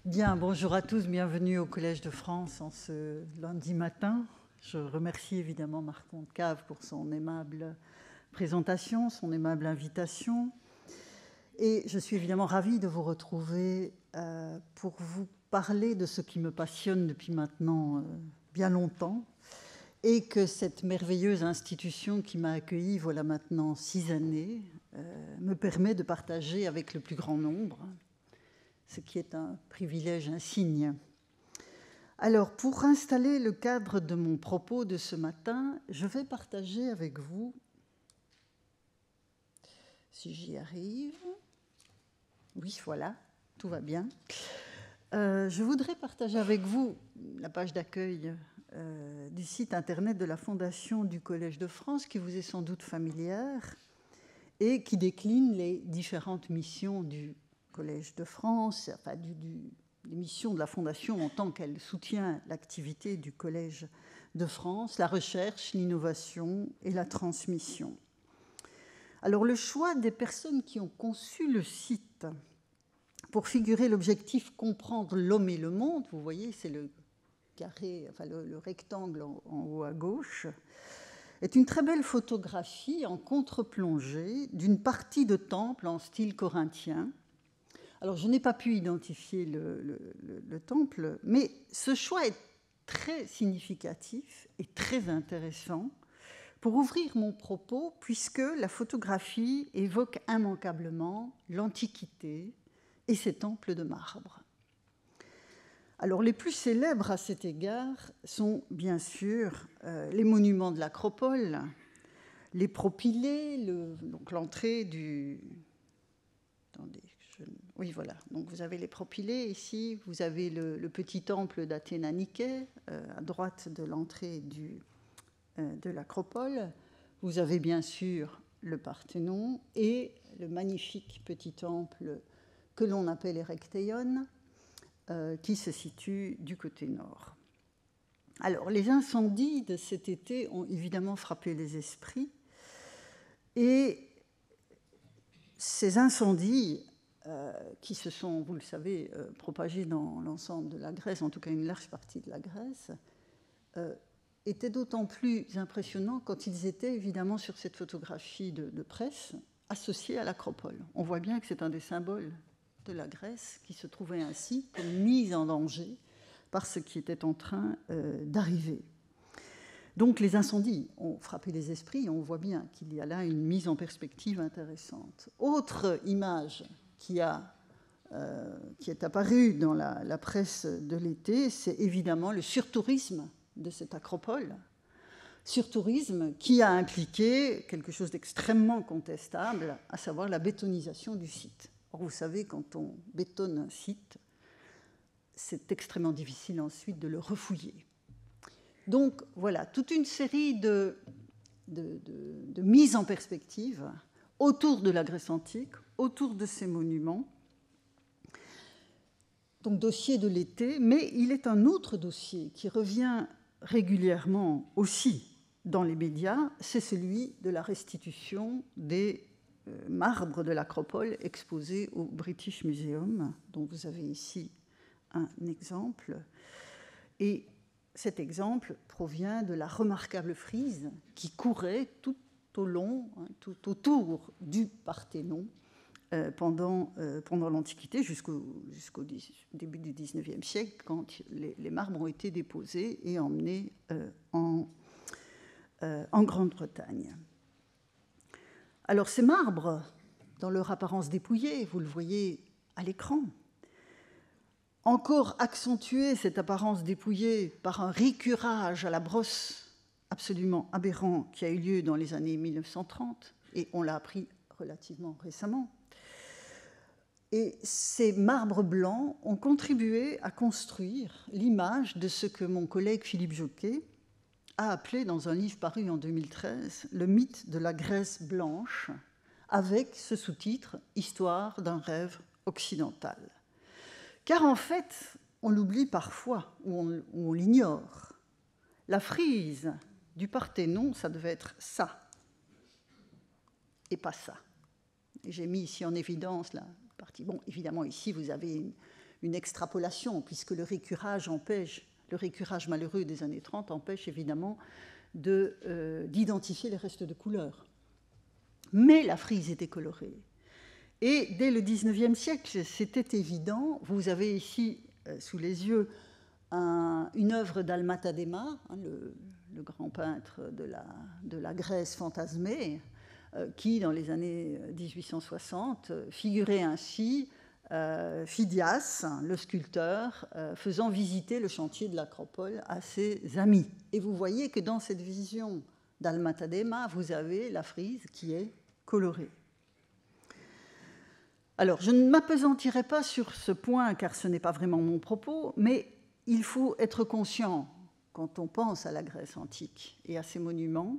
Bien, bonjour à tous, bienvenue au Collège de France en ce lundi matin. Je remercie évidemment Marc Fontcave pour son aimable présentation, son aimable invitation. Et je suis évidemment ravie de vous retrouver pour vous parler de ce qui me passionne depuis maintenant bien longtemps, et que cette merveilleuse institution qui m'a accueillie voilà maintenant 6 années me permet de partager avec le plus grand nombre, ce qui est un privilège insigne. Alors, pour installer le cadre de mon propos de ce matin, je vais partager avec vous, si j'y arrive, oui, voilà, tout va bien. Je voudrais partager avec vous la page d'accueil du site internet de la Fondation du Collège de France, qui vous est sans doute familière et qui décline les différentes missions du Collège de France, enfin les missions de la Fondation en tant qu'elle soutient l'activité du Collège de France, la recherche, l'innovation et la transmission. Alors, le choix des personnes qui ont conçu le site pour figurer l'objectif « Comprendre l'homme et le monde », vous voyez, c'est le carré, enfin le rectangle en haut à gauche, est une très belle photographie en contre-plongée d'une partie de temple en style corinthien. Alors, je n'ai pas pu identifier le temple, mais ce choix est très significatif et très intéressant pour ouvrir mon propos, puisque la photographie évoque immanquablement l'Antiquité et ses temples de marbre. Alors, les plus célèbres à cet égard sont bien sûr les monuments de l'Acropole, les propylées, donc l'entrée du... Attendez, oui, voilà. Donc, vous avez les propylées ici, vous avez le petit temple d'Athènes à Niké, à droite de l'entrée de l'Acropole. Vous avez bien sûr le Parthénon et le magnifique petit temple que l'on appelle Erechtheion, qui se situe du côté nord. Alors, les incendies de cet été ont évidemment frappé les esprits, et ces incendies qui se sont, vous le savez, propagés dans l'ensemble de la Grèce, en tout cas une large partie de la Grèce, étaient d'autant plus impressionnants quand ils étaient évidemment sur cette photographie de presse associée à l'Acropole. On voit bien que c'est un des symboles de la Grèce qui se trouvait ainsi comme mise en danger par ce qui était en train d'arriver. Donc les incendies ont frappé les esprits, on voit bien qu'il y a là une mise en perspective intéressante. Autre image qui est apparue dans la presse de l'été, c'est évidemment le surtourisme de cette acropole. Surtourisme qui a impliqué quelque chose d'extrêmement contestable, à savoir la bétonisation du site. Or, vous savez, quand on bétonne un site, c'est extrêmement difficile ensuite de le refouiller. Donc, voilà, toute une série de mises en perspective autour de la Grèce antique, autour de ces monuments. Donc, dossier de l'été, mais il est un autre dossier qui revient régulièrement aussi dans les médias, c'est celui de la restitution des marbres de l'Acropole exposés au British Museum, dont vous avez ici un exemple. Et cet exemple provient de la remarquable frise qui courait tout au long, tout autour du Parthénon pendant l'Antiquité jusqu'au début du XIXe siècle, quand les marbres ont été déposés et emmenés en Grande-Bretagne. Alors ces marbres, dans leur apparence dépouillée, vous le voyez à l'écran, encore accentuer cette apparence dépouillée par un ricurage à la brosse absolument aberrant qui a eu lieu dans les années 1930, et on l'a appris relativement récemment. Et ces marbres blancs ont contribué à construire l'image de ce que mon collègue Philippe Jocquet a appelé dans un livre paru en 2013 le mythe de la Grèce blanche, avec ce sous-titre « Histoire d'un rêve occidental ». Car en fait, on l'oublie parfois, ou on l'ignore. La frise du Parthénon, ça devait être ça, et pas ça. Et j'ai mis ici en évidence la partie. Bon, évidemment, ici, vous avez une extrapolation, puisque le récurage malheureux des années 30 empêche évidemment d'identifier les restes de couleurs. Mais la frise était colorée. Et dès le XIXe siècle, c'était évident. Vous avez ici sous les yeux une œuvre d'Alma Tadema, le grand peintre de la Grèce fantasmée, qui, dans les années 1860, figurait ainsi Phidias, le sculpteur, faisant visiter le chantier de l'Acropole à ses amis. Et vous voyez que dans cette vision d'Alma Tadema, vous avez la frise qui est colorée. Alors, je ne m'appesantirai pas sur ce point, car ce n'est pas vraiment mon propos, mais il faut être conscient, quand on pense à la Grèce antique et à ses monuments,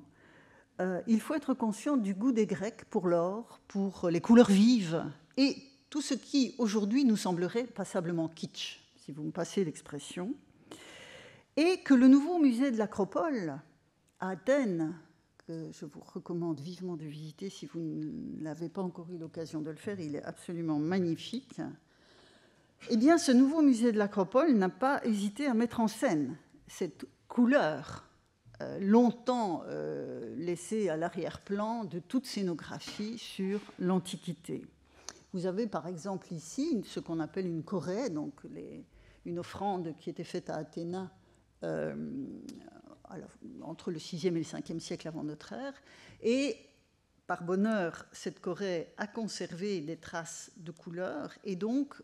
il faut être conscient du goût des Grecs pour l'or, pour les couleurs vives, et tout ce qui, aujourd'hui, nous semblerait passablement kitsch, si vous me passez l'expression, et que le nouveau musée de l'Acropole, à Athènes, que je vous recommande vivement de visiter si vous n'avez pas encore eu l'occasion de le faire, il est absolument magnifique. Eh bien, ce nouveau musée de l'Acropole n'a pas hésité à mettre en scène cette couleur longtemps laissée à l'arrière-plan de toute scénographie sur l'Antiquité. Vous avez par exemple ici ce qu'on appelle une chorée, donc une offrande qui était faite à Athéna entre le VIe et le Ve siècle avant notre ère. Et par bonheur, cette chorée a conservé des traces de couleurs, et donc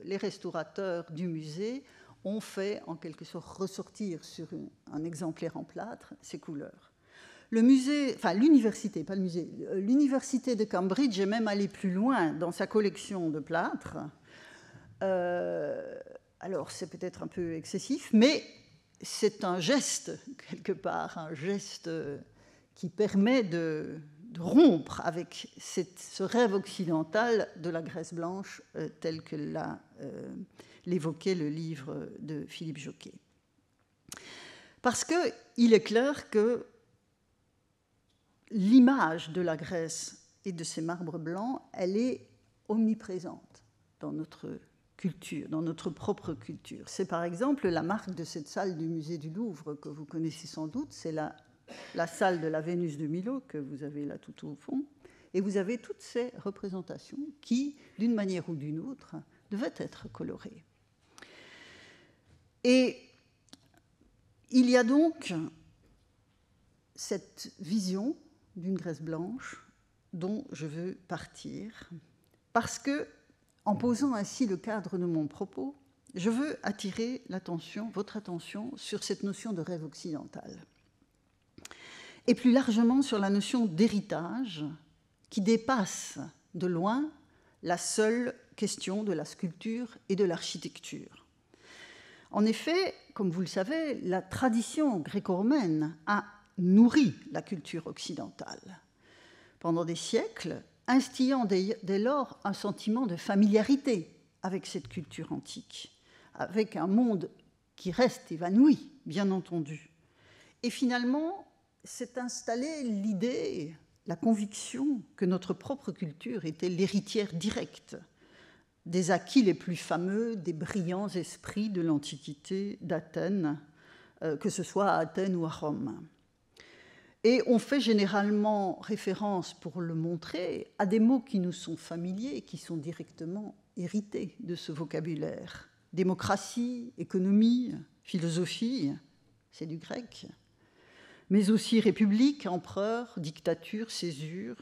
les restaurateurs du musée ont fait en quelque sorte ressortir sur un exemplaire en plâtre ces couleurs. Le musée, enfin l'université, pas le musée, l'université de Cambridge est même allée plus loin dans sa collection de plâtres. Alors c'est peut-être un peu excessif, mais c'est un geste, quelque part, un geste qui permet de rompre avec ce rêve occidental de la Grèce blanche tel que l'évoquait le livre de Philippe Jocquet. Parce qu'il est clair que l'image de la Grèce et de ses marbres blancs, elle est omniprésente dans notre culture, dans notre propre culture. C'est par exemple la marque de cette salle du musée du Louvre que vous connaissez sans doute, c'est la salle de la Vénus de Milo que vous avez là tout au fond, et vous avez toutes ces représentations qui, d'une manière ou d'une autre, devaient être colorées. Et il y a donc cette vision d'une Grèce blanche dont je veux partir, parce que, en posant ainsi le cadre de mon propos, je veux attirer votre attention sur cette notion de rêve occidental, et plus largement sur la notion d'héritage qui dépasse de loin la seule question de la sculpture et de l'architecture. En effet, comme vous le savez, la tradition gréco-romaine a nourri la culture occidentale pendant des siècles, instillant dès lors un sentiment de familiarité avec cette culture antique, avec un monde qui reste évanoui, bien entendu. Et finalement, s'est installée l'idée, la conviction que notre propre culture était l'héritière directe des acquis les plus fameux des brillants esprits de l'Antiquité d'Athènes, que ce soit à Athènes ou à Rome. Et on fait généralement référence, pour le montrer, à des mots qui nous sont familiers, qui sont directement hérités de ce vocabulaire. Démocratie, économie, philosophie, c'est du grec, mais aussi république, empereur, dictature, censure,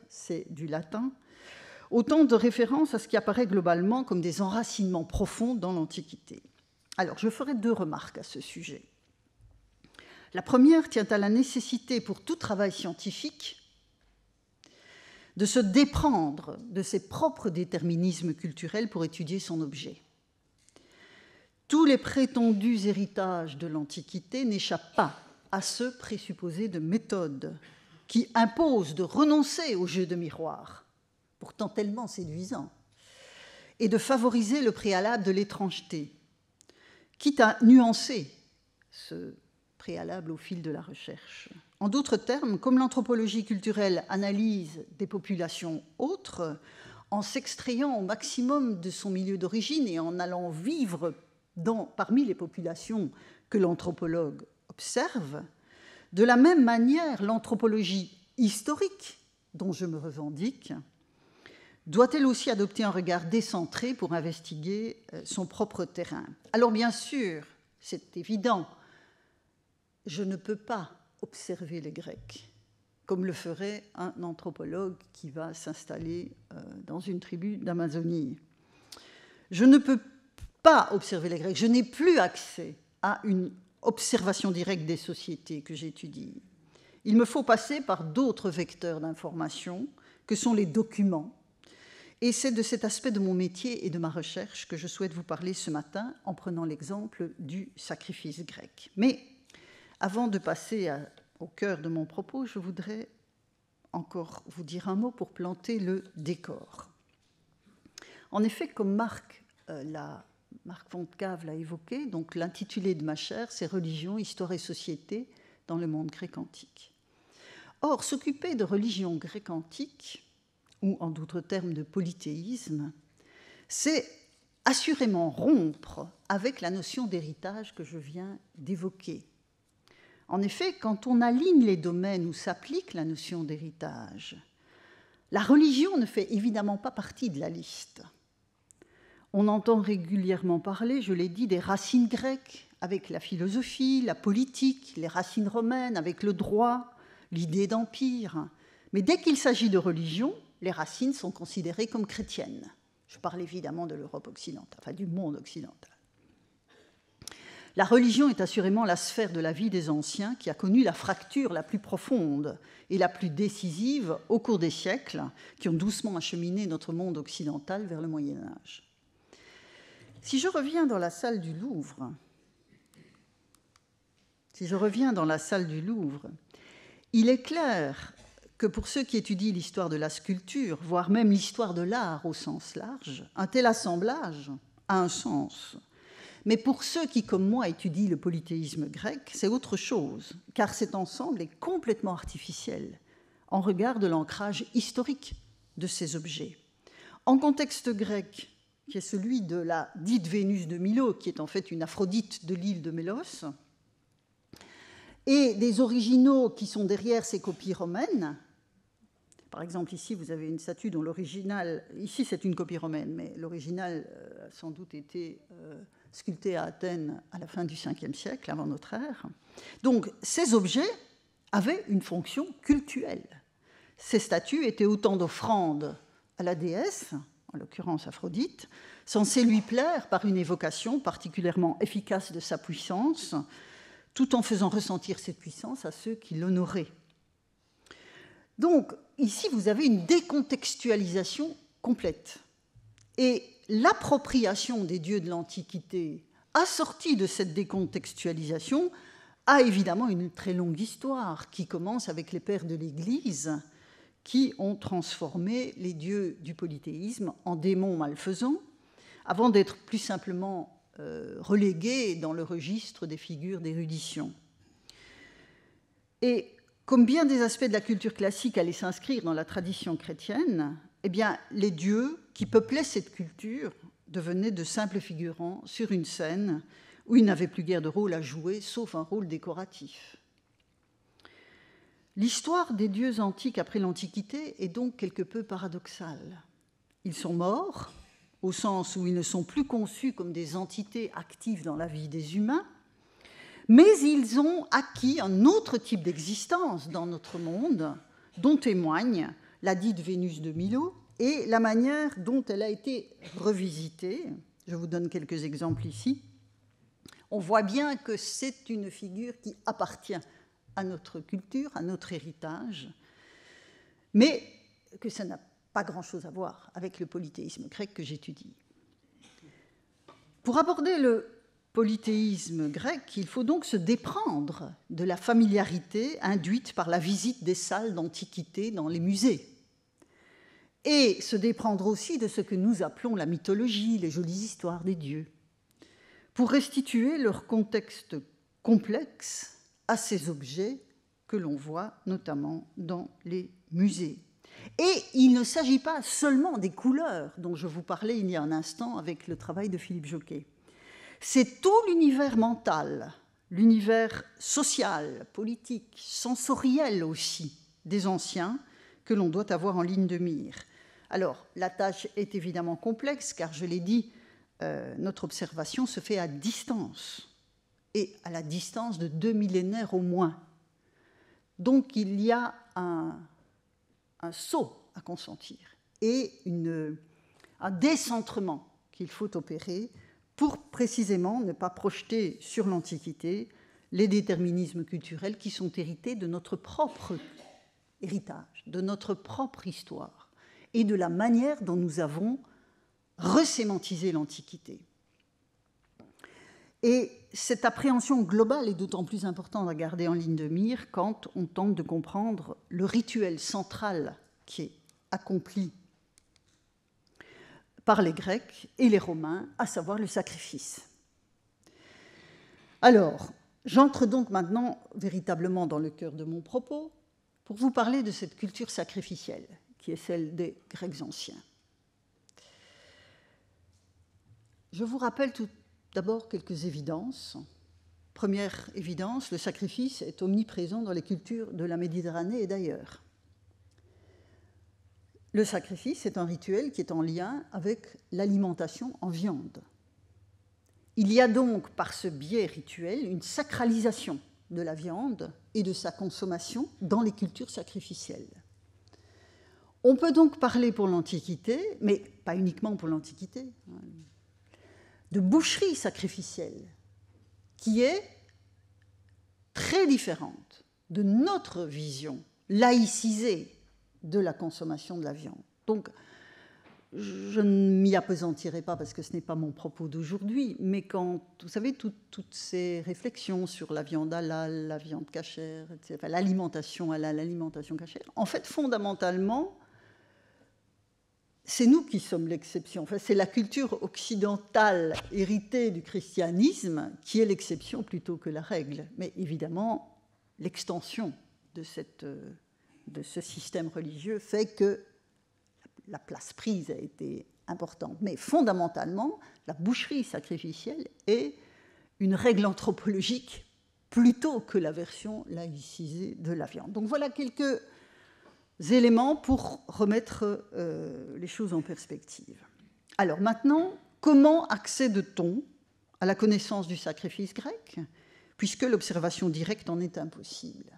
c'est du latin. Autant de références à ce qui apparaît globalement comme des enracinements profonds dans l'Antiquité. Alors, je ferai 2 remarques à ce sujet. La première tient à la nécessité pour tout travail scientifique de se déprendre de ses propres déterminismes culturels pour étudier son objet. Tous les prétendus héritages de l'Antiquité n'échappent pas à ce présupposé de méthode qui impose de renoncer au jeu de miroir, pourtant tellement séduisant, et de favoriser le préalable de l'étrangeté, quitte à nuancer ce préalable au fil de la recherche. En d'autres termes, comme l'anthropologie culturelle analyse des populations autres, en s'extrayant au maximum de son milieu d'origine et en allant vivre parmi les populations que l'anthropologue observe, de la même manière, l'anthropologie historique, dont je me revendique, doit-elle aussi adopter un regard décentré pour investiguer son propre terrain. Alors bien sûr, c'est évident, je ne peux pas observer les Grecs comme le ferait un anthropologue qui va s'installer dans une tribu d'Amazonie. Je ne peux pas observer les Grecs, je n'ai plus accès à une observation directe des sociétés que j'étudie. Il me faut passer par d'autres vecteurs d'information que sont les documents. Et c'est de cet aspect de mon métier et de ma recherche que je souhaite vous parler ce matin en prenant l'exemple du sacrifice grec. Mais avant de passer au cœur de mon propos, je voudrais encore vous dire un mot pour planter le décor. En effet, comme Marc Fontcave l'a évoqué, donc l'intitulé de ma chaire, c'est « Religion, histoire et société dans le monde grec antique ». Or, s'occuper de religion grecque antique, ou en d'autres termes de polythéisme, c'est assurément rompre avec la notion d'héritage que je viens d'évoquer. En effet, quand on aligne les domaines où s'applique la notion d'héritage, la religion ne fait évidemment pas partie de la liste. On entend régulièrement parler, je l'ai dit, des racines grecques avec la philosophie, la politique, les racines romaines avec le droit, l'idée d'empire. Mais dès qu'il s'agit de religion, les racines sont considérées comme chrétiennes. Je parle évidemment de l'Europe occidentale, enfin du monde occidental. La religion est assurément la sphère de la vie des anciens qui a connu la fracture la plus profonde et la plus décisive au cours des siècles qui ont doucement acheminé notre monde occidental vers le Moyen-Âge. Si je reviens dans la salle du Louvre, il est clair que pour ceux qui étudient l'histoire de la sculpture, voire même l'histoire de l'art au sens large, un tel assemblage a un sens. Mais pour ceux qui, comme moi, étudient le polythéisme grec, c'est autre chose, car cet ensemble est complètement artificiel en regard de l'ancrage historique de ces objets. En contexte grec, qui est celui de la dite Vénus de Milo, qui est en fait une Aphrodite de l'île de Mélos, et des originaux qui sont derrière ces copies romaines. Par exemple, ici, vous avez une statue dont l'original... Ici, c'est une copie romaine, mais l'original a sans doute été sculpté à Athènes à la fin du Ve siècle, avant notre ère. Donc, ces objets avaient une fonction cultuelle. Ces statues étaient autant d'offrandes à la déesse, en l'occurrence Aphrodite, censées lui plaire par une évocation particulièrement efficace de sa puissance, tout en faisant ressentir cette puissance à ceux qui l'honoraient. Donc, ici, vous avez une décontextualisation complète. Et l'appropriation des dieux de l'Antiquité, assortie de cette décontextualisation, a évidemment une très longue histoire qui commence avec les pères de l'Église qui ont transformé les dieux du polythéisme en démons malfaisants, avant d'être plus simplement relégués dans le registre des figures d'érudition. Et comme bien des aspects de la culture classique allaient s'inscrire dans la tradition chrétienne, eh bien, les dieux qui peuplaient cette culture devenaient de simples figurants sur une scène où ils n'avaient plus guère de rôle à jouer, sauf un rôle décoratif. L'histoire des dieux antiques après l'Antiquité est donc quelque peu paradoxale. Ils sont morts, au sens où ils ne sont plus conçus comme des entités actives dans la vie des humains, mais ils ont acquis un autre type d'existence dans notre monde, dont témoigne la dite Vénus de Milo et la manière dont elle a été revisitée. Je vous donne quelques exemples ici. On voit bien que c'est une figure qui appartient à notre culture, à notre héritage, mais que ça n'a pas grand-chose à voir avec le polythéisme grec que j'étudie. Pour aborder le polythéisme grec, il faut donc se déprendre de la familiarité induite par la visite des salles d'antiquité dans les musées, et se déprendre aussi de ce que nous appelons la mythologie, les jolies histoires des dieux, pour restituer leur contexte complexe à ces objets que l'on voit notamment dans les musées. Et il ne s'agit pas seulement des couleurs dont je vous parlais il y a un instant avec le travail de Philippe Jocquet. C'est tout l'univers mental, l'univers social, politique, sensoriel aussi des anciens que l'on doit avoir en ligne de mire. Alors, la tâche est évidemment complexe, car je l'ai dit, notre observation se fait à distance, et à la distance de 2 millénaires au moins. Donc, il y a un saut à consentir et un décentrement qu'il faut opérer pour précisément ne pas projeter sur l'Antiquité les déterminismes culturels qui sont hérités de notre propre héritage, de notre propre histoire et de la manière dont nous avons resémantisé l'Antiquité. Et cette appréhension globale est d'autant plus importante à garder en ligne de mire quand on tente de comprendre le rituel central qui est accompli par les Grecs et les Romains, à savoir le sacrifice. Alors, j'entre donc maintenant véritablement dans le cœur de mon propos pour vous parler de cette culture sacrificielle qui est celle des Grecs anciens. Je vous rappelle tout d'abord quelques évidences. Première évidence, le sacrifice est omniprésent dans les cultures de la Méditerranée et d'ailleurs. Le sacrifice est un rituel qui est en lien avec l'alimentation en viande. Il y a donc, par ce biais rituel, une sacralisation de la viande et de sa consommation dans les cultures sacrificielles. On peut donc parler pour l'Antiquité, mais pas uniquement pour l'Antiquité, de boucherie sacrificielle, qui est très différente de notre vision laïcisée de la consommation de la viande. Donc, je ne m'y appesantirai pas parce que ce n'est pas mon propos d'aujourd'hui, mais quand, vous savez, toutes ces réflexions sur la viande halal, la viande cachère, etc., enfin, l'alimentation halal, l'alimentation cachère, en fait, fondamentalement, c'est nous qui sommes l'exception. Enfin, c'est la culture occidentale héritée du christianisme qui est l'exception plutôt que la règle. Mais évidemment, l'extension de ce système religieux fait que la place prise a été importante. Mais fondamentalement, la boucherie sacrificielle est une règle anthropologique plutôt que la version laïcisée de la viande. Donc voilà quelques éléments pour remettre les choses en perspective. Alors maintenant, comment accède-t-on à la connaissance du sacrifice grec, puisque l'observation directe en est impossible?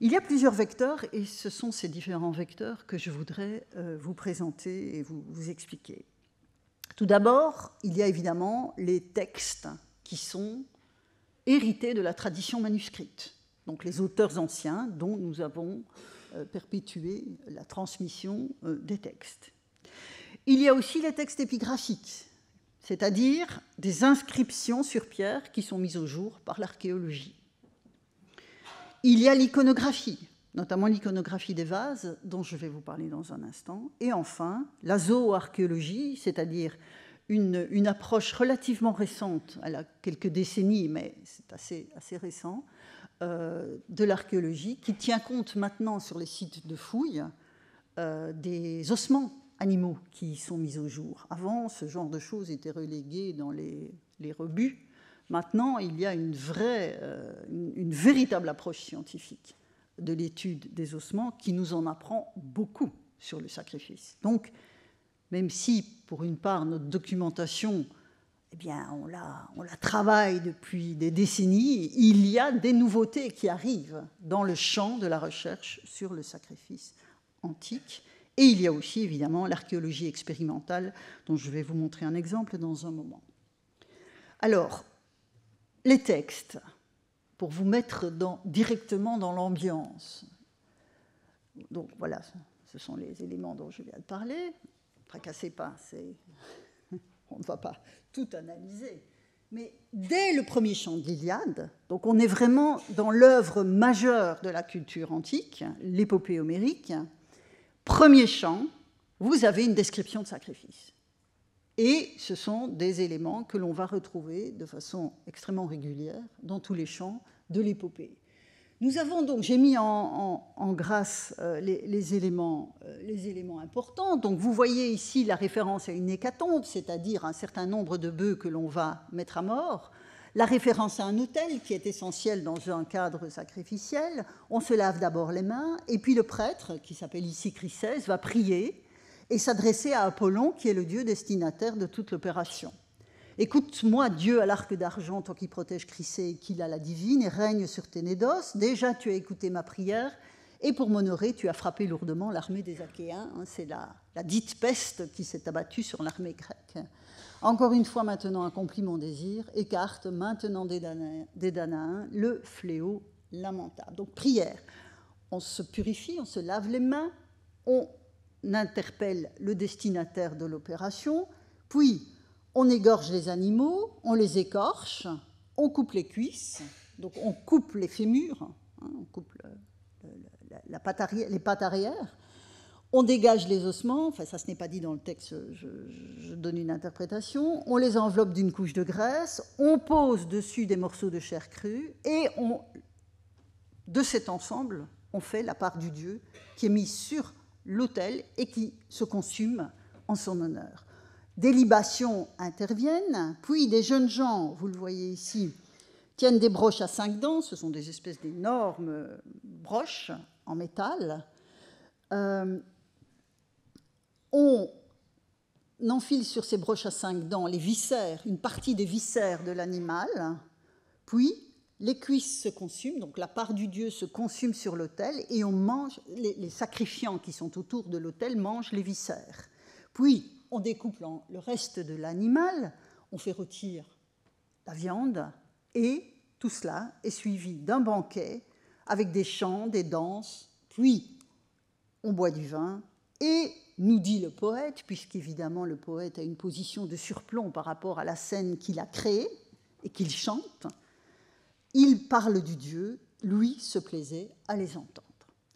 Il y a plusieurs vecteurs, et ce sont ces différents vecteurs que je voudrais vous présenter et vous expliquer. Tout d'abord, il y a évidemment les textes qui sont hérités de la tradition manuscrite, donc les auteurs anciens dont nous avons perpétué la transmission des textes. Il y a aussi les textes épigraphiques, c'est-à-dire des inscriptions sur pierre qui sont mises au jour par l'archéologie. Il y a l'iconographie, notamment l'iconographie des vases, dont je vais vous parler dans un instant. Et enfin, la zooarchéologie, c'est-à-dire une approche relativement récente, elle a quelques décennies, mais c'est assez récent, de l'archéologie, qui tient compte maintenant sur les sites de fouilles des ossements animaux qui sont mis au jour. Avant, ce genre de choses était relégué dans les rebuts. Maintenant, il y a une véritable approche scientifique de l'étude des ossements qui nous en apprend beaucoup sur le sacrifice. Donc, même si, pour une part, notre documentation, eh bien, on la travaille depuis des décennies, il y a des nouveautés qui arrivent dans le champ de la recherche sur le sacrifice antique. Et il y a aussi, évidemment, l'archéologie expérimentale, dont je vais vous montrer un exemple dans un moment. Alors, les textes, pour vous mettre directement dans l'ambiance. Donc voilà, ce sont les éléments dont je viens de parler. Ne tracassez pas, on ne va pas tout analyser. Mais dès le premier chant de l'Iliade, donc on est vraiment dans l'œuvre majeure de la culture antique, l'épopée homérique, premier chant, vous avez une description de sacrifice. Et ce sont des éléments que l'on va retrouver de façon extrêmement régulière dans tous les chants de l'épopée. Nous avons donc, j'ai mis en grâce les éléments importants. Donc vous voyez ici la référence à une hécatombe, c'est-à-dire un certain nombre de bœufs que l'on va mettre à mort. La référence à un autel qui est essentiel dans un cadre sacrificiel. On se lave d'abord les mains, et puis le prêtre, qui s'appelle ici Chrysès, va prier et s'adresser à Apollon, qui est le dieu destinataire de toute l'opération. Écoute-moi, Dieu à l'arc d'argent, toi qui protèges Chrysé et qu'il a la divine, et règne sur Ténédos. Déjà, tu as écouté ma prière, et pour m'honorer, tu as frappé lourdement l'armée des Achéens. C'est la dite peste qui s'est abattue sur l'armée grecque. Encore une fois, maintenant accomplis mon désir, écarte maintenant des Danaens le fléau lamentable. Donc, prière. On se purifie, on se lave les mains, on interpelle le destinataire de l'opération, puis on égorge les animaux, on les écorche, on coupe les cuisses, donc on coupe les fémurs, on coupe les pattes arrière, on dégage les ossements, enfin ça ce n'est pas dit dans le texte, je donne une interprétation, on les enveloppe d'une couche de graisse, on pose dessus des morceaux de chair crue, et de cet ensemble, on fait la part du Dieu qui est mise sur l'autel et qui se consume en son honneur. Des libations interviennent, puis des jeunes gens, vous le voyez ici, tiennent des broches à 5 dents, ce sont des espèces d'énormes broches en métal. On enfile sur ces broches à 5 dents les viscères, une partie des viscères de l'animal, puis les cuisses se consument, donc la part du Dieu se consume sur l'autel, et on mange, les sacrifiants qui sont autour de l'autel mangent les viscères. Puis, on découpe le reste de l'animal, on fait rôtir la viande, et tout cela est suivi d'un banquet avec des chants, des danses, puis on boit du vin, et nous dit le poète, puisqu'évidemment le poète a une position de surplomb par rapport à la scène qu'il a créée et qu'il chante, il parle du Dieu, lui se plaisait à les entendre.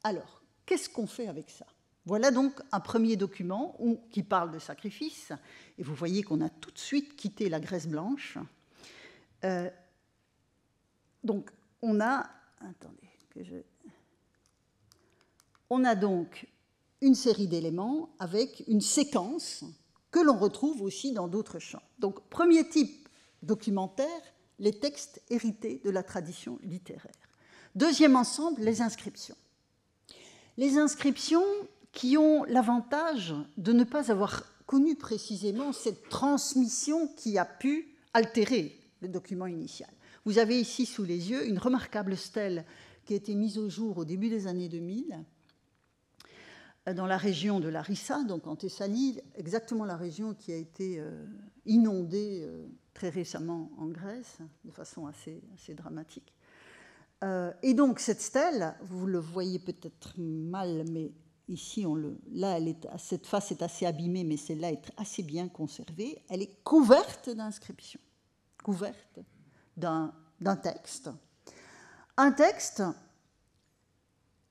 Alors, qu'est-ce qu'on fait avec ça ? Voilà donc un premier document qui parle de sacrifice, et vous voyez qu'on a tout de suite quitté la graisse blanche. Donc, on a donc une série d'éléments avec une séquence que l'on retrouve aussi dans d'autres champs. Donc, premier type documentaire, les textes hérités de la tradition littéraire. Deuxième ensemble, les inscriptions. Les inscriptions qui ont l'avantage de ne pas avoir connu précisément cette transmission qui a pu altérer le document initial. Vous avez ici sous les yeux une remarquable stèle qui a été mise au jour au début des années 2000 dans la région de Larissa, donc en Thessalie, exactement la région qui a été inondée très récemment en Grèce, de façon assez dramatique. Et donc cette stèle, vous le voyez peut-être mal, mais ici, là, cette face est assez abîmée, mais celle-là est assez bien conservée. Elle est couverte d'inscriptions, couverte d'un texte. Un texte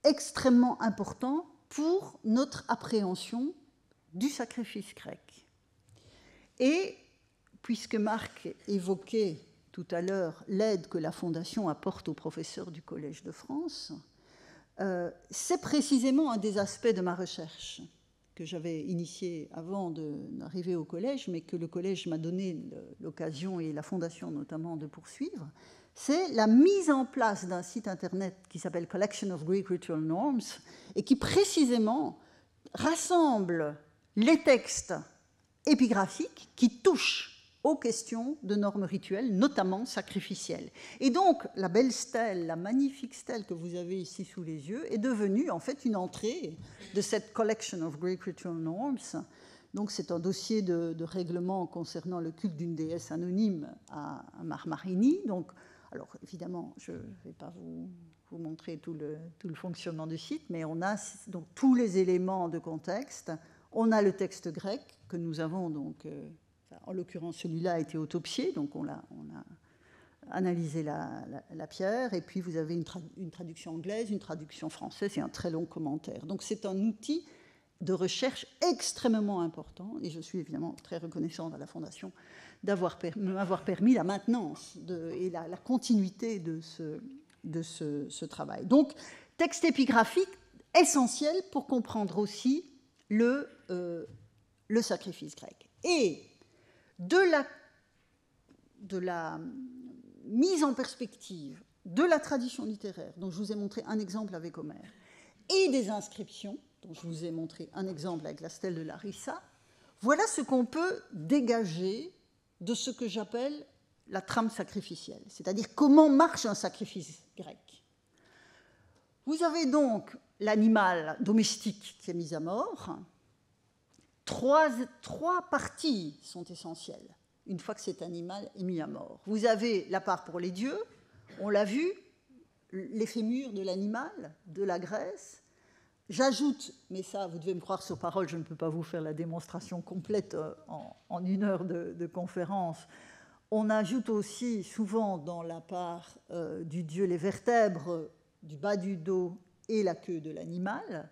extrêmement important pour notre appréhension du sacrifice grec. Et puisque Marc évoquait tout à l'heure l'aide que la Fondation apporte aux professeurs du Collège de France, c'est précisément un des aspects de ma recherche que j'avais initié avant d'arriver au collège, mais que le collège m'a donné l'occasion, et la Fondation notamment, de poursuivre, c'est la mise en place d'un site internet qui s'appelle Collection of Greek Ritual Norms, et qui précisément rassemble les textes épigraphiques qui touchent aux questions de normes rituelles, notamment sacrificielles. Et donc, la belle stèle, la magnifique stèle que vous avez ici sous les yeux, est devenue en fait une entrée de cette Collection of Greek Ritual Norms. Donc, c'est un dossier de règlement concernant le culte d'une déesse anonyme à Marmarini. Donc, alors, évidemment, je ne vais pas vous montrer tout le fonctionnement du site, mais on a donc tous les éléments de contexte. On a le texte grec que nous avons donc... en l'occurrence, celui-là a été autopsié, donc on a analysé la pierre, et puis vous avez une traduction anglaise, une traduction française et un très long commentaire. Donc c'est un outil de recherche extrêmement important, et je suis évidemment très reconnaissante à la Fondation m'avoir permis la maintenance et la continuité de de ce travail. Donc, texte épigraphique essentiel pour comprendre aussi le sacrifice grec. Et de la mise en perspective de la tradition littéraire, dont je vous ai montré un exemple avec Homère, et des inscriptions, dont je vous ai montré un exemple avec la stèle de Larissa, voilà ce qu'on peut dégager de ce que j'appelle la trame sacrificielle, c'est-à-dire comment marche un sacrifice grec. Vous avez donc l'animal domestique qui est mis à mort. Trois parties sont essentielles une fois que cet animal est mis à mort. Vous avez la part pour les dieux, on l'a vu, les fémurs de l'animal, de la graisse. J'ajoute, mais ça, vous devez me croire sur parole, je ne peux pas vous faire la démonstration complète en 1 heure de conférence. On ajoute aussi souvent dans la part du dieu les vertèbres du bas du dos et la queue de l'animal.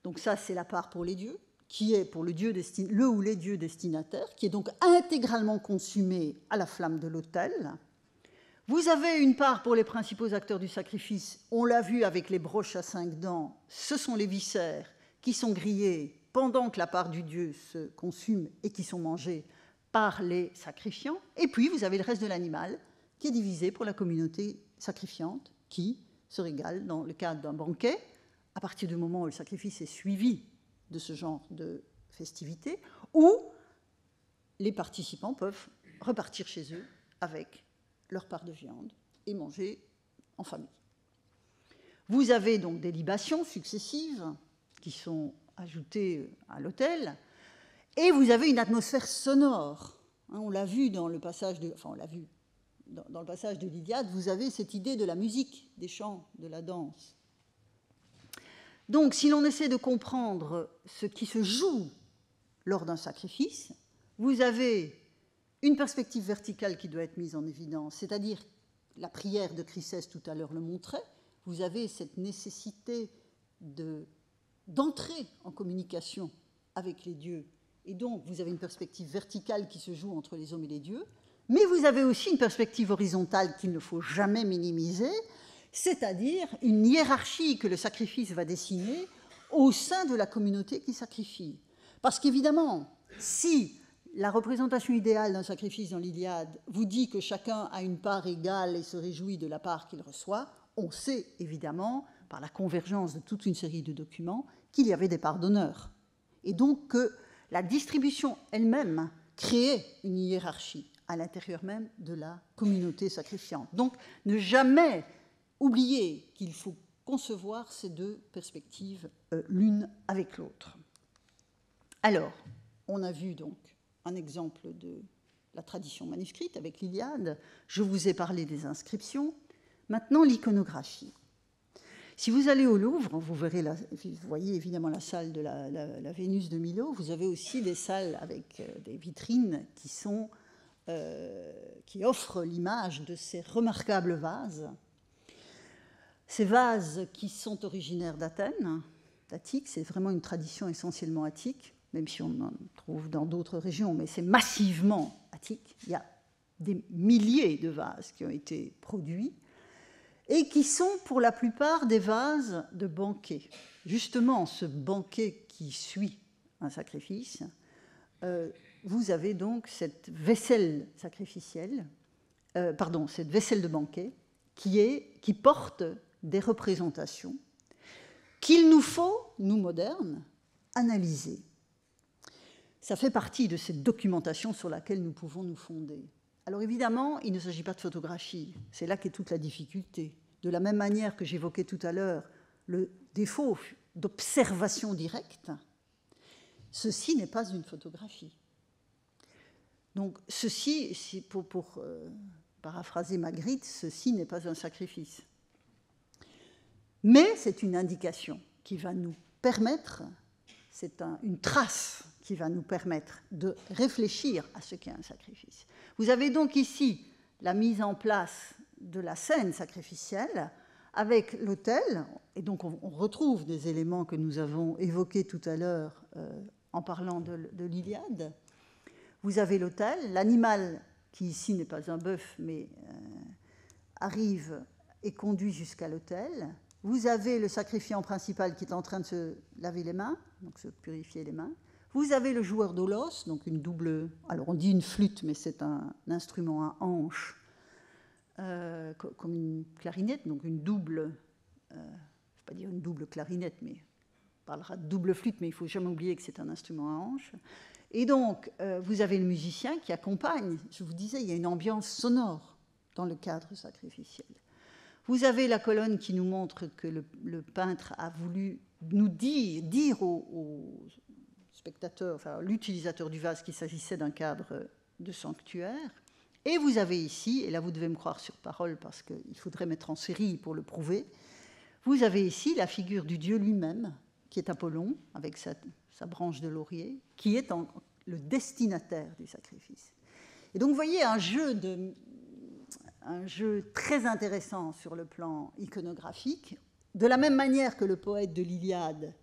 Donc ça, c'est la part pour les dieux, qui est pour le ou les dieux destinataires, qui est donc intégralement consumé à la flamme de l'autel. Vous avez une part pour les principaux acteurs du sacrifice. On l'a vu avec les broches à 5 dents. Ce sont les viscères qui sont grillés pendant que la part du dieu se consume et qui sont mangés par les sacrifiants. Et puis, vous avez le reste de l'animal qui est divisé pour la communauté sacrifiante qui se régale dans le cadre d'un banquet. À partir du moment où le sacrifice est suivi de ce genre de festivité, où les participants peuvent repartir chez eux avec leur part de viande et manger en famille. Vous avez donc des libations successives qui sont ajoutées à l'autel, et vous avez une atmosphère sonore. On l'a vu dans le passage dans le passage de l'Iliade, vous avez cette idée de la musique, des chants, de la danse. Donc, si l'on essaie de comprendre ce qui se joue lors d'un sacrifice, vous avez une perspective verticale qui doit être mise en évidence, c'est-à-dire la prière de Chrysès tout à l'heure le montrait, vous avez cette nécessité d'entrer en communication avec les dieux, et donc vous avez une perspective verticale qui se joue entre les hommes et les dieux, mais vous avez aussi une perspective horizontale qu'il ne faut jamais minimiser, c'est-à-dire une hiérarchie que le sacrifice va dessiner au sein de la communauté qui sacrifie. Parce qu'évidemment, si la représentation idéale d'un sacrifice dans l'Iliade vous dit que chacun a une part égale et se réjouit de la part qu'il reçoit, on sait évidemment, par la convergence de toute une série de documents, qu'il y avait des parts d'honneur. Et donc que la distribution elle-même créait une hiérarchie à l'intérieur même de la communauté sacrifiante. Donc ne jamais oublier qu'il faut concevoir ces deux perspectives l'une avec l'autre. Alors, on a vu donc un exemple de la tradition manuscrite avec l'Iliade. Je vous ai parlé des inscriptions. Maintenant, l'iconographie. Si vous allez au Louvre, vous voyez évidemment la salle de la Vénus de Milo. Vous avez aussi des salles avec des vitrines qui offrent l'image de ces remarquables vases. Ces vases qui sont originaires d'Athènes, d'Attique, c'est vraiment une tradition essentiellement attique, même si on en trouve dans d'autres régions, mais c'est massivement attique. Il y a des milliers de vases qui ont été produits et qui sont pour la plupart des vases de banquet. Justement, ce banquet qui suit un sacrifice, vous avez donc cette vaisselle sacrificielle, cette vaisselle de banquet qui porte des représentations qu'il nous faut, nous modernes, analyser. Ça fait partie de cette documentation sur laquelle nous pouvons nous fonder. Alors évidemment, il ne s'agit pas de photographie, c'est là qu'est toute la difficulté. De la même manière que j'évoquais tout à l'heure le défaut d'observation directe, ceci n'est pas une photographie. Donc ceci, pour paraphraser Magritte, ceci n'est pas un sacrifice. Mais c'est une indication qui va nous permettre, c'est une trace qui va nous permettre de réfléchir à ce qu'est un sacrifice. Vous avez donc ici la mise en place de la scène sacrificielle avec l'autel, et donc on retrouve des éléments que nous avons évoqués tout à l'heure en parlant de l'Iliade. Vous avez l'autel, l'animal qui ici n'est pas un bœuf, mais arrive est conduit jusqu'à l'autel. Vous avez le sacrifiant principal qui est en train de se laver les mains, donc se purifier les mains. Vous avez le joueur d'aulos, donc une double... Alors on dit une flûte, mais c'est un instrument à hanche, comme une clarinette, donc une double... je ne vais pas dire une double clarinette, mais on parlera de double flûte, mais il ne faut jamais oublier que c'est un instrument à hanche. Et donc, vous avez le musicien qui accompagne. Je vous disais, il y a une ambiance sonore dans le cadre sacrificiel. Vous avez la colonne qui nous montre que le peintre a voulu nous dire aux spectateurs, enfin l'utilisateur du vase, qu'il s'agissait d'un cadre de sanctuaire. Et vous avez ici, et là vous devez me croire sur parole parce qu'il faudrait mettre en série pour le prouver, vous avez ici la figure du dieu lui-même, qui est Apollon, avec sa branche de laurier, qui est le destinataire du sacrifice. Et donc vous voyez un jeu très intéressant sur le plan iconographique, de la même manière que le poète de l'Iliade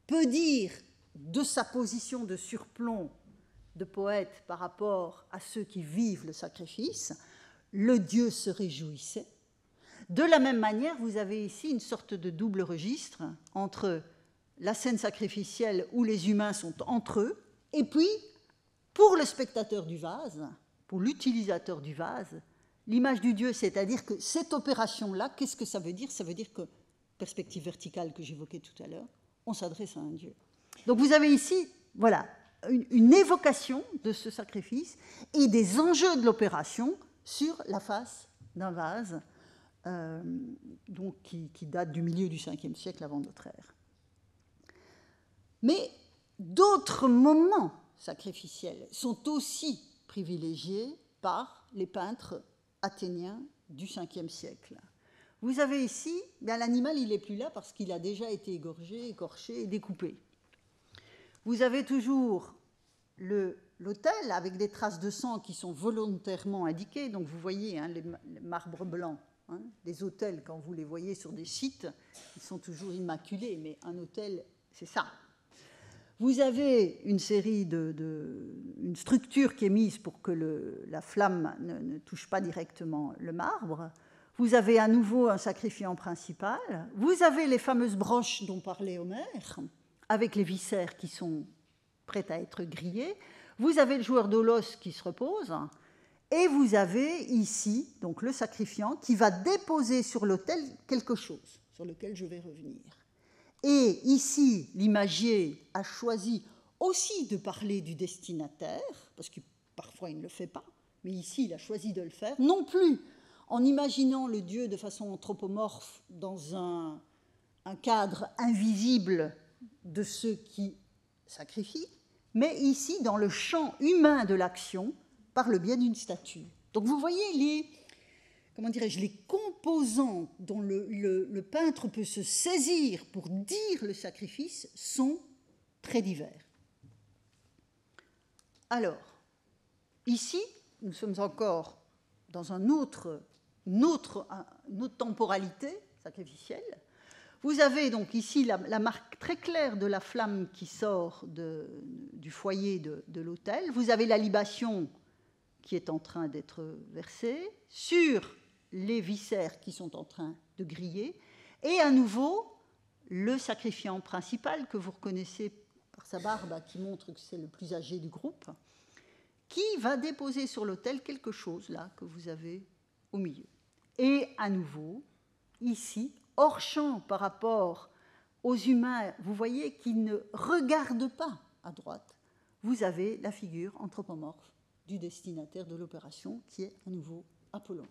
peut dire de sa position de surplomb de poète par rapport à ceux qui vivent le sacrifice, le dieu se réjouissait. De la même manière, vous avez ici une sorte de double registre entre la scène sacrificielle où les humains sont entre eux, et puis, pour le spectateur du vase, pour l'utilisateur du vase, l'image du Dieu, c'est-à-dire que cette opération-là, qu'est-ce que ça veut dire? Ça veut dire que, perspective verticale que j'évoquais tout à l'heure, on s'adresse à un Dieu. Donc vous avez ici, voilà, une évocation de ce sacrifice et des enjeux de l'opération sur la face d'un vase donc qui date du milieu du 5e siècle avant notre ère. Mais d'autres moments sacrificiels sont aussi privilégiés par les peintres athéniens du 5e siècle. Vous avez ici, l'animal, il n'est plus là parce qu'il a déjà été égorgé, écorché et découpé. Vous avez toujours l'autel avec des traces de sang qui sont volontairement indiquées. Donc vous voyez les marbres blancs, les autels, quand vous les voyez sur des sites, ils sont toujours immaculés, mais un autel, c'est ça. Vous avez une série une structure qui est mise pour que la flamme ne touche pas directement le marbre. Vous avez à nouveau un sacrifiant principal. Vous avez les fameuses broches dont parlait Homère, avec les viscères qui sont prêts à être grillés. Vous avez le joueur d'aulos qui se repose. Et vous avez ici donc le sacrifiant qui va déposer sur l'autel quelque chose sur lequel je vais revenir. Et ici, l'imagier a choisi aussi de parler du destinataire, parce que parfois il ne le fait pas, mais ici il a choisi de le faire, non plus en imaginant le Dieu de façon anthropomorphe dans un cadre invisible de ceux qui sacrifient, mais ici dans le champ humain de l'action par le biais d'une statue. Donc vous voyez les composants dont le peintre peut se saisir pour dire le sacrifice sont très divers. Alors, ici, nous sommes encore dans une autre temporalité sacrificielle. Vous avez donc ici la marque très claire de la flamme qui sort du foyer de l'autel. Vous avez la libation qui est en train d'être versée sur les viscères qui sont en train de griller, et à nouveau le sacrifiant principal que vous reconnaissez par sa barbe qui montre que c'est le plus âgé du groupe, qui va déposer sur l'autel quelque chose là que vous avez au milieu. Et à nouveau, ici, hors champ par rapport aux humains, vous voyez qu'ils ne regardent pas à droite, vous avez la figure anthropomorphe du destinataire de l'opération qui est à nouveau Apollon.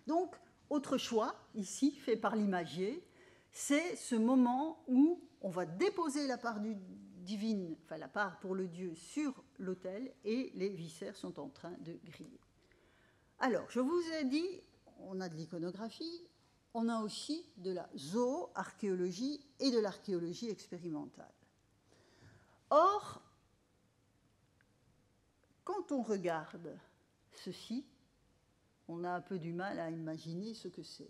Donc, autre choix, ici, fait par l'imagier, c'est ce moment où on va déposer la part divine, enfin la part pour le Dieu, sur l'autel et les viscères sont en train de griller. Alors, je vous ai dit, on a de l'iconographie, on a aussi de la zooarchéologie et de l'archéologie expérimentale. Or, quand on regarde ceci, on a un peu du mal à imaginer ce que c'est.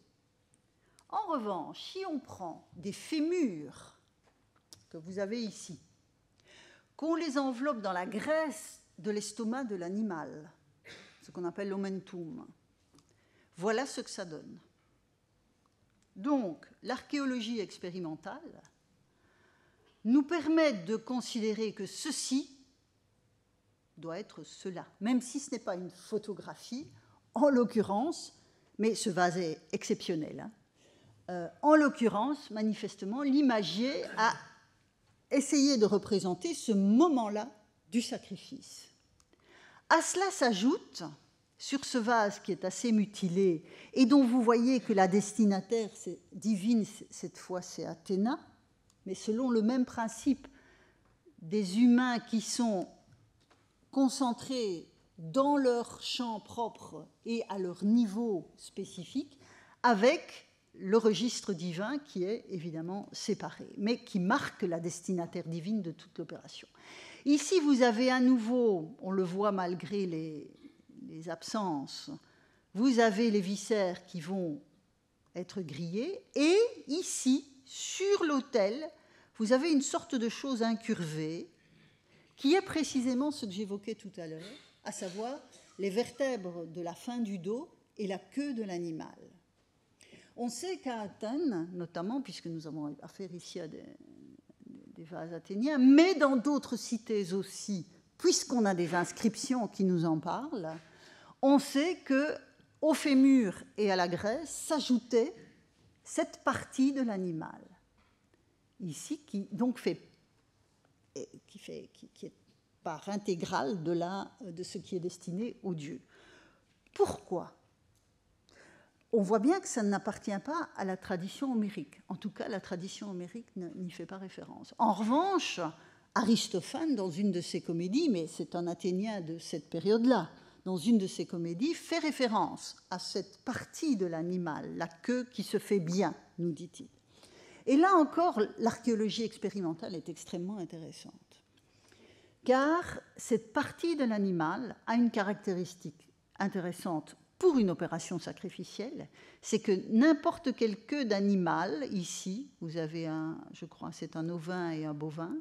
En revanche, si on prend des fémurs que vous avez ici, qu'on les enveloppe dans la graisse de l'estomac de l'animal, ce qu'on appelle l'omentum, voilà ce que ça donne. donc l'archéologie expérimentale nous permet de considérer que ceci doit être cela, même si ce n'est pas une photographie, en l'occurrence, mais ce vase est exceptionnel. En l'occurrence, manifestement, l'imagier a essayé de représenter ce moment-là du sacrifice. À cela s'ajoute, sur ce vase qui est assez mutilé et dont vous voyez que la destinataire divine, cette fois c'est Athéna, mais selon le même principe des humains qui sont concentrés dans leur champ propre et à leur niveau spécifique, avec le registre divin qui est évidemment séparé, mais qui marque la destinataire divine de toute l'opération. Ici, vous avez à nouveau, on le voit malgré les absences, vous avez les viscères qui vont être grillés, et ici, sur l'autel, vous avez une sorte de chose incurvée, qui est précisément ce que j'évoquais tout à l'heure, à savoir les vertèbres de la fin du dos et la queue de l'animal. On sait qu'à Athènes, notamment, puisque nous avons affaire ici à des vases athéniens, mais dans d'autres cités aussi, puisqu'on a des inscriptions qui nous en parlent, on sait qu'au fémur et à la graisse s'ajoutait cette partie de l'animal, ici, qui donc qui est part intégrale de ce qui est destiné aux dieux. Pourquoi ? On voit bien que ça n'appartient pas à la tradition homérique. En tout cas, la tradition homérique n'y fait pas référence. En revanche, Aristophane, dans une de ses comédies, mais c'est un Athénien de cette période-là, dans une de ses comédies, fait référence à cette partie de l'animal, la queue qui se fait bien, nous dit-il. Et là encore, l'archéologie expérimentale est extrêmement intéressante, car cette partie de l'animal a une caractéristique intéressante pour une opération sacrificielle, c'est que n'importe quelle queue d'animal, ici, vous avez je crois, c'est un ovin et un bovin,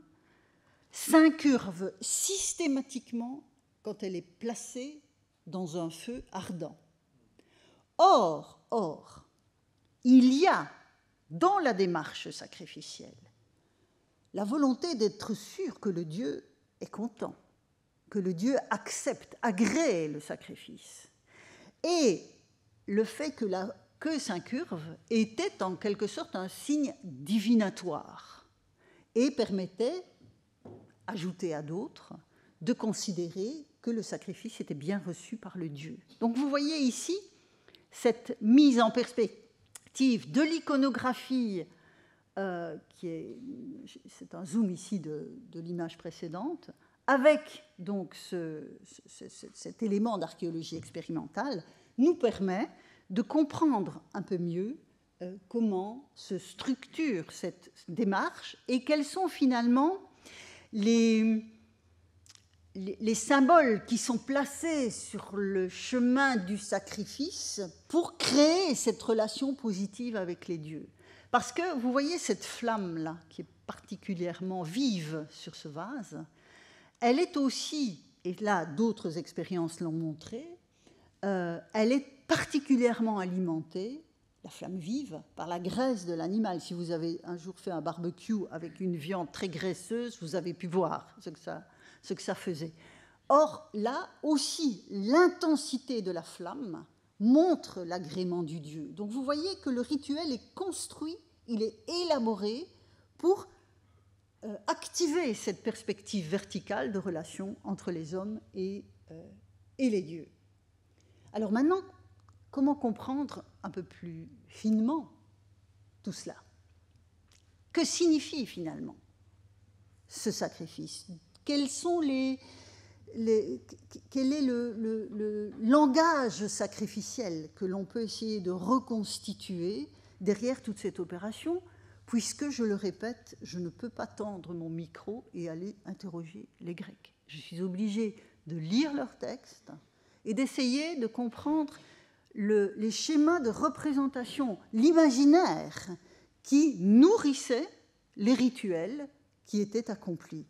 s'incurve systématiquement quand elle est placée dans un feu ardent. Or, il y a dans la démarche sacrificielle la volonté d'être sûr que le Dieu est content, que le Dieu accepte, agrée le sacrifice. Et le fait que la queue s'incurve était en quelque sorte un signe divinatoire et permettait, ajouté à d'autres, de considérer que le sacrifice était bien reçu par le Dieu. Donc vous voyez ici cette mise en perspective de l'iconographie, c'est un zoom ici de l'image précédente, avec donc cet élément d'archéologie expérimentale, nous permet de comprendre un peu mieux comment se structure cette démarche et quels sont finalement les symboles qui sont placés sur le chemin du sacrifice pour créer cette relation positive avec les dieux. Parce que vous voyez cette flamme-là, qui est particulièrement vive sur ce vase, elle est aussi, et là d'autres expériences l'ont montré, elle est particulièrement alimentée, la flamme vive, par la graisse de l'animal. Si vous avez un jour fait un barbecue avec une viande très graisseuse, vous avez pu voir ce que ça faisait. Or, là aussi, l'intensité de la flamme montre l'agrément du Dieu. Donc vous voyez que le rituel est construit, il est élaboré pour activer cette perspective verticale de relation entre les hommes et les dieux. Alors maintenant, comment comprendre un peu plus finement tout cela ? Que signifie finalement ce sacrifice ? Quels sont quel est le langage sacrificiel que l'on peut essayer de reconstituer derrière toute cette opération, puisque, je le répète, je ne peux pas tendre mon micro et aller interroger les Grecs. Je suis obligée de lire leurs textes et d'essayer de comprendre les schémas de représentation, l'imaginaire qui nourrissait les rituels qui étaient accomplis.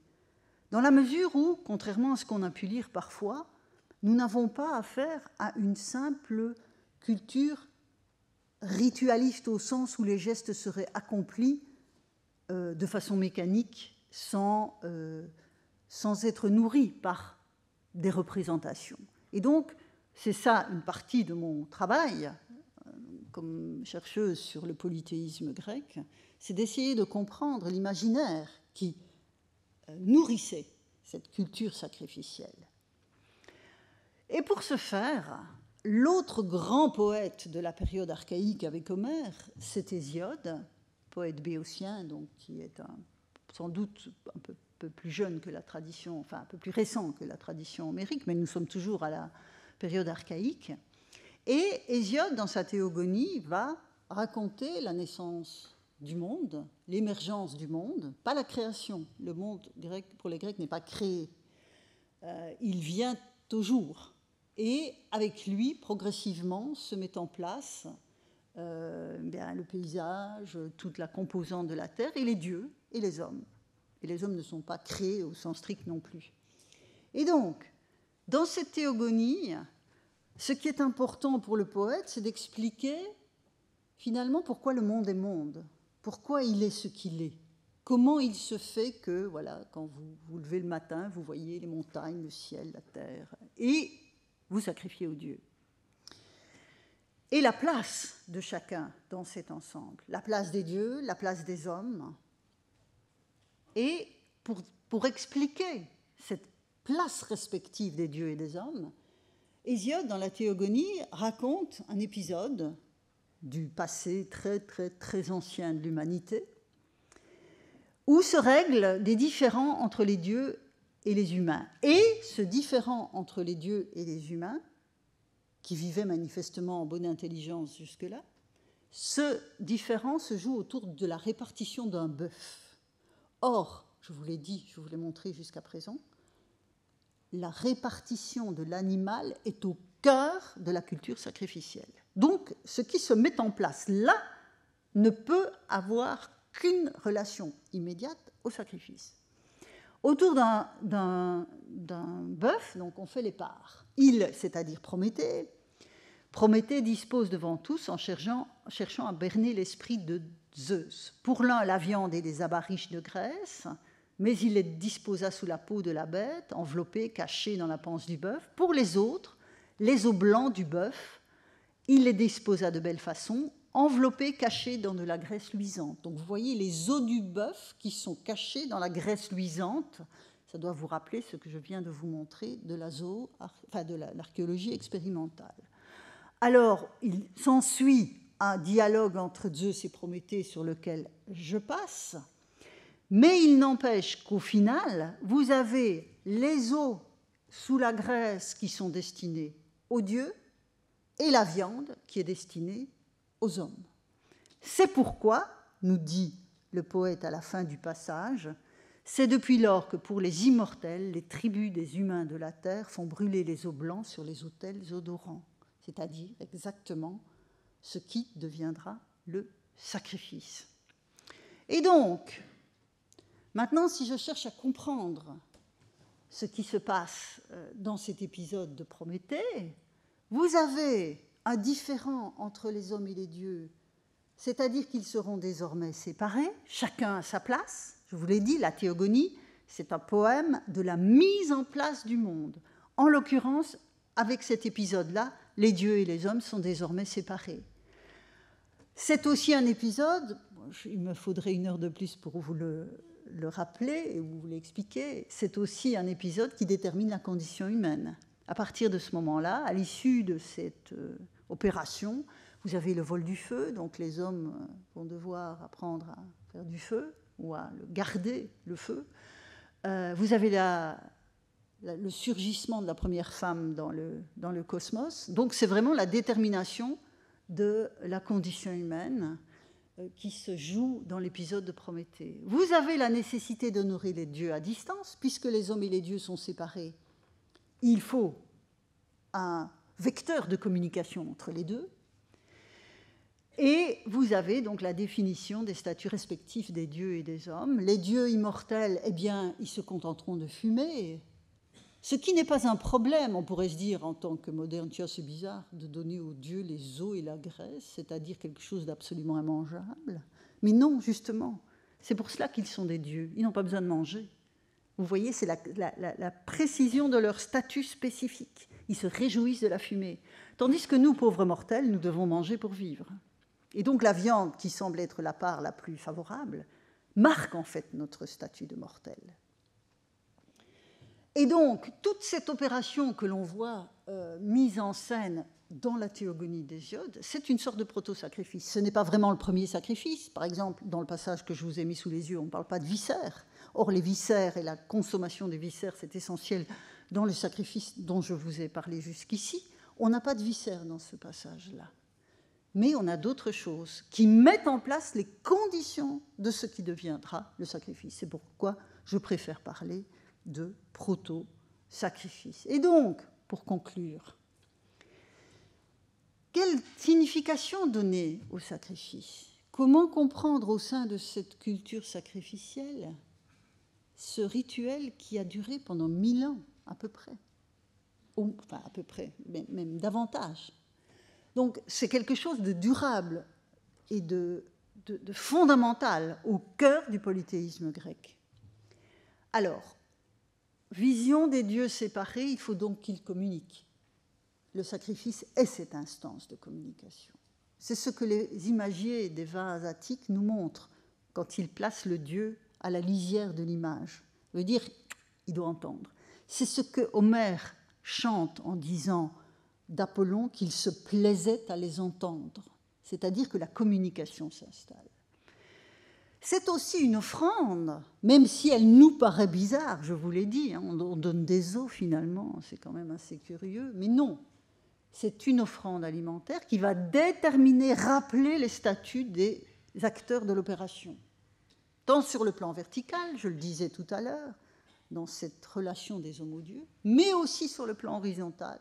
Dans la mesure où, contrairement à ce qu'on a pu lire parfois, nous n'avons pas affaire à une simple culture ritualiste au sens où les gestes seraient accomplis de façon mécanique sans être nourris par des représentations. Et donc, c'est ça une partie de mon travail comme chercheuse sur le polythéisme grec, c'est d'essayer de comprendre l'imaginaire qui nourrissait cette culture sacrificielle. Et pour ce faire, l'autre grand poète de la période archaïque avec Homère, c'est Hésiode, poète béotien, donc qui est sans doute un peu plus jeune que la tradition, enfin un peu plus récent que la tradition homérique, mais nous sommes toujours à la période archaïque. Et Hésiode, dans sa Théogonie, va raconter la naissance du monde, l'émergence du monde, pas la création. Le monde grec, pour les Grecs, n'est pas créé. Il vient au jour. Et avec lui, progressivement, se met en place le paysage, toute la composante de la terre, et les dieux et les hommes. Et les hommes ne sont pas créés au sens strict non plus. Et donc, dans cette Théogonie, ce qui est important pour le poète, c'est d'expliquer finalement pourquoi le monde est monde, pourquoi il est ce qu'il est, comment il se fait que, voilà, quand vous vous levez le matin, vous voyez les montagnes, le ciel, la terre, et vous sacrifiez aux dieux. Et la place de chacun dans cet ensemble, la place des dieux, la place des hommes. Et pour expliquer cette place respective des dieux et des hommes, Hésiode, dans la Théogonie, raconte un épisode du passé très, très, très ancien de l'humanité, où se règlent des différends entre les dieux et les humains. Et ce différend entre les dieux et les humains, qui vivaient manifestement en bonne intelligence jusque-là, ce différend se joue autour de la répartition d'un bœuf. Or, je vous l'ai dit, je vous l'ai montré jusqu'à présent, la répartition de l'animal est au cœur de la culture sacrificielle. Donc, ce qui se met en place là ne peut avoir qu'une relation immédiate au sacrifice. Autour d'un bœuf, donc on fait les parts. Il, c'est-à-dire Prométhée, dispose devant tous en cherchant à berner l'esprit de Zeus. Pour l'un, la viande et des abariches de graisse, mais il les disposa sous la peau de la bête, enveloppée, cachée dans la panse du bœuf. Pour les autres, les os blancs du bœuf, il les disposa de belle façon, enveloppés, cachés dans de la graisse luisante. Donc vous voyez les os du bœuf qui sont cachés dans la graisse luisante. Ça doit vous rappeler ce que je viens de vous montrer de l'archéologie expérimentale. Alors, il s'ensuit un dialogue entre Zeus et Prométhée sur lequel je passe, mais il n'empêche qu'au final, vous avez les os sous la graisse qui sont destinés aux dieux et la viande qui est destinée aux hommes. C'est pourquoi, nous dit le poète à la fin du passage, c'est depuis lors que pour les immortels, les tribus des humains de la terre font brûler les os blancs sur les autels odorants, c'est-à-dire exactement ce qui deviendra le sacrifice. Et donc, maintenant, si je cherche à comprendre ce qui se passe dans cet épisode de Prométhée, vous avez un différend entre les hommes et les dieux, c'est-à-dire qu'ils seront désormais séparés, chacun à sa place. Je vous l'ai dit, la Théogonie, c'est un poème de la mise en place du monde. En l'occurrence, avec cet épisode-là, les dieux et les hommes sont désormais séparés. C'est aussi un épisode, il me faudrait 1 heure de plus pour vous le rappeler et vous l'expliquer, c'est aussi un épisode qui détermine la condition humaine. À partir de ce moment-là, à l'issue de cette opération, vous avez le vol du feu, donc les hommes vont devoir apprendre à faire du feu ou à garder le feu. Vous avez le surgissement de la première femme dans le cosmos. Donc c'est vraiment la détermination de la condition humaine qui se joue dans l'épisode de Prométhée. Vous avez la nécessité d'honorer les dieux à distance, puisque les hommes et les dieux sont séparés. Il faut un vecteur de communication entre les deux. Et vous avez donc la définition des statuts respectifs des dieux et des hommes. Les dieux immortels, eh bien, ils se contenteront de fumer Ce qui n'est pas un problème, on pourrait se dire en tant que moderne, tiens, c'est bizarre de donner aux dieux les os et la graisse, c'est-à-dire quelque chose d'absolument immangeable. Mais non, justement, c'est pour cela qu'ils sont des dieux, ils n'ont pas besoin de manger. Vous voyez, c'est la précision de leur statut spécifique. Ils se réjouissent de la fumée. Tandis que nous, pauvres mortels, nous devons manger pour vivre. Et donc la viande, qui semble être la part la plus favorable, marque en fait notre statut de mortel. Et donc, toute cette opération que l'on voit mise en scène dans la théogonie d'Hésiode, c'est une sorte de proto-sacrifice. Ce n'est pas vraiment le premier sacrifice. Par exemple, dans le passage que je vous ai mis sous les yeux, on ne parle pas de viscères. Or, les viscères et la consommation des viscères, c'est essentiel dans le sacrifice dont je vous ai parlé jusqu'ici. On n'a pas de viscères dans ce passage-là. Mais on a d'autres choses qui mettent en place les conditions de ce qui deviendra le sacrifice. C'est pourquoi je préfère parler de proto-sacrifice. Et donc, pour conclure, quelle signification donner au sacrifice? Comment comprendre au sein de cette culture sacrificielle ce rituel qui a duré pendant 1000 ans à peu près? Enfin, à peu près, même davantage. Donc, c'est quelque chose de durable et de fondamental au cœur du polythéisme grec. Alors, vision des dieux séparés, il faut donc qu'ils communiquent. Le sacrifice est cette instance de communication. C'est ce que les imagiers des vases attiques nous montrent quand ils placent le dieu à la lisière de l'image. Ça veut dire, il doit entendre. C'est ce que Homère chante en disant d'Apollon qu'il se plaisait à les entendre, c'est-à-dire que la communication s'installe. C'est aussi une offrande, même si elle nous paraît bizarre, je vous l'ai dit, hein, on donne des os finalement, c'est quand même assez curieux, mais non, c'est une offrande alimentaire qui va déterminer, rappeler les statuts des acteurs de l'opération, tant sur le plan vertical, je le disais tout à l'heure, dans cette relation des hommes aux dieux, mais aussi sur le plan horizontal.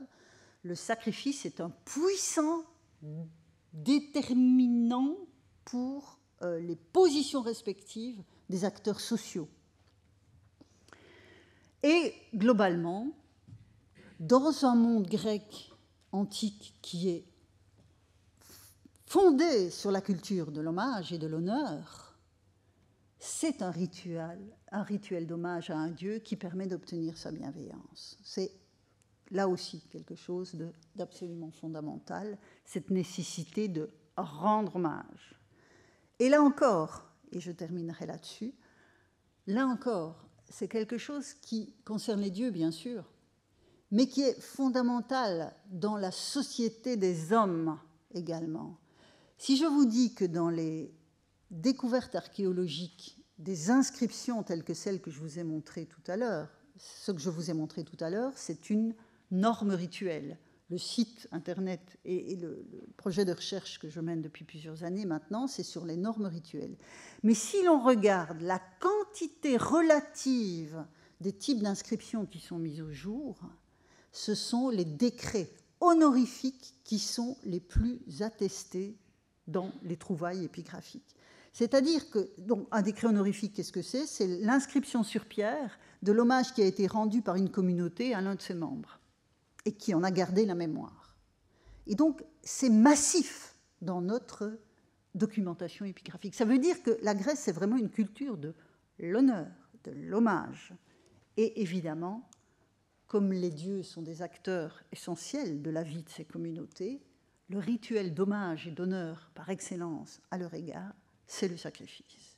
Le sacrifice est un puissant déterminant pour les positions respectives des acteurs sociaux. Et globalement, dans un monde grec antique qui est fondé sur la culture de l'hommage et de l'honneur, c'est un rituel d'hommage à un dieu qui permet d'obtenir sa bienveillance. C'est là aussi quelque chose d'absolument fondamental, cette nécessité de rendre hommage. Et là encore, et je terminerai là-dessus, là encore, c'est quelque chose qui concerne les dieux, bien sûr, mais qui est fondamental dans la société des hommes également. Si je vous dis que dans les découvertes archéologiques des inscriptions telles que celles que je vous ai montrées tout à l'heure, ce que je vous ai montré tout à l'heure, c'est une norme rituelle. Le site internet et le projet de recherche que je mène depuis plusieurs années maintenant, c'est sur les normes rituelles. Mais si l'on regarde la quantité relative des types d'inscriptions qui sont mis au jour, ce sont les décrets honorifiques qui sont les plus attestés dans les trouvailles épigraphiques. C'est-à-dire que, donc, un décret honorifique, qu'est-ce que c'est? C'est l'inscription sur pierre de l'hommage qui a été rendu par une communauté à l'un de ses membres et qui en a gardé la mémoire. Et donc, c'est massif dans notre documentation épigraphique. Ça veut dire que la Grèce, c'est vraiment une culture de l'honneur, de l'hommage. Et évidemment, comme les dieux sont des acteurs essentiels de la vie de ces communautés, le rituel d'hommage et d'honneur par excellence à leur égard, c'est le sacrifice.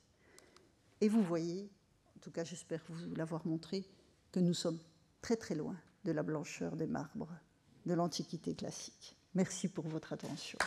Et vous voyez, en tout cas j'espère vous l'avoir montré, que nous sommes très très loin de la blancheur des marbres de l'Antiquité classique. Merci pour votre attention.